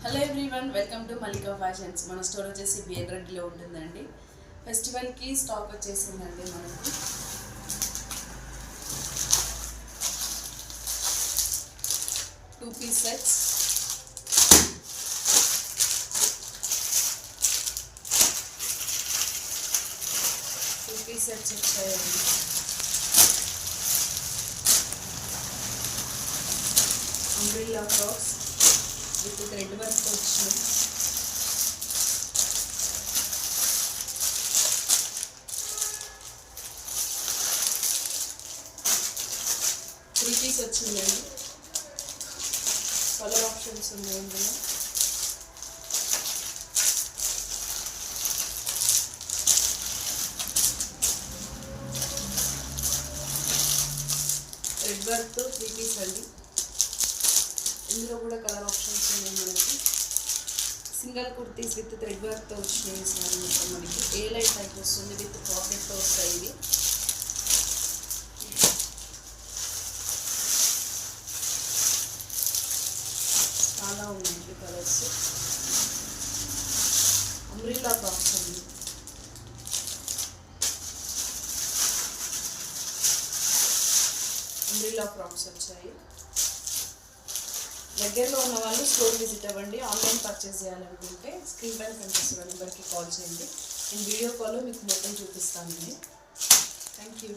Hello everyone, welcome to Mallika fashions. మన store వచ్చేసి B N రెడ్డిలో ఉంటుందండి. ఫెస్టివల్కి స్టాక్ వచ్చేసిందండి మనకి. టూ పీస్ సెట్స్, వచ్చాయండి. Umbrella frocks with thread work వచ్చినాయి. త్రీ పీస్ వచ్చిందండి. కలర్ ఆప్షన్స్ ఉన్నాయి ఇందులో. థ్రెడ్ వర్క్తో త్రీ పీస్ అండి. ఇందులో కూడా కలర్ ఆప్షన్స్ ఉన్నాయి మనకి. సింగల్ కుర్తీస్ విత్ థ్రెడ్ వర్క్తో వచ్చినాయి సారీ. మొత్తం మనకి ఏ లైట్ టైప్ వస్తుంది, విత్ పాకెట్తో వస్తాయి. ఇవి చాలా ఉన్నాయండి కలర్స్. అంబ్రెల్లా ఫ్రాక్స్ అండి. అంబ్రెల్లా ఫ్రాక్స్ వచ్చాయి. దగ్గరలో ఉన్న వాళ్ళు స్టోర్ విజిట్ అవ్వండి. ఆన్లైన్ పర్చేస్ చేయాలనుకుంటే స్క్రీన్ పైన కనిపిస్తున్న నెంబర్కి కాల్ చేయండి. నేను వీడియో కాల్లో మీకు మొత్తం చూపిస్తాను. Thank you.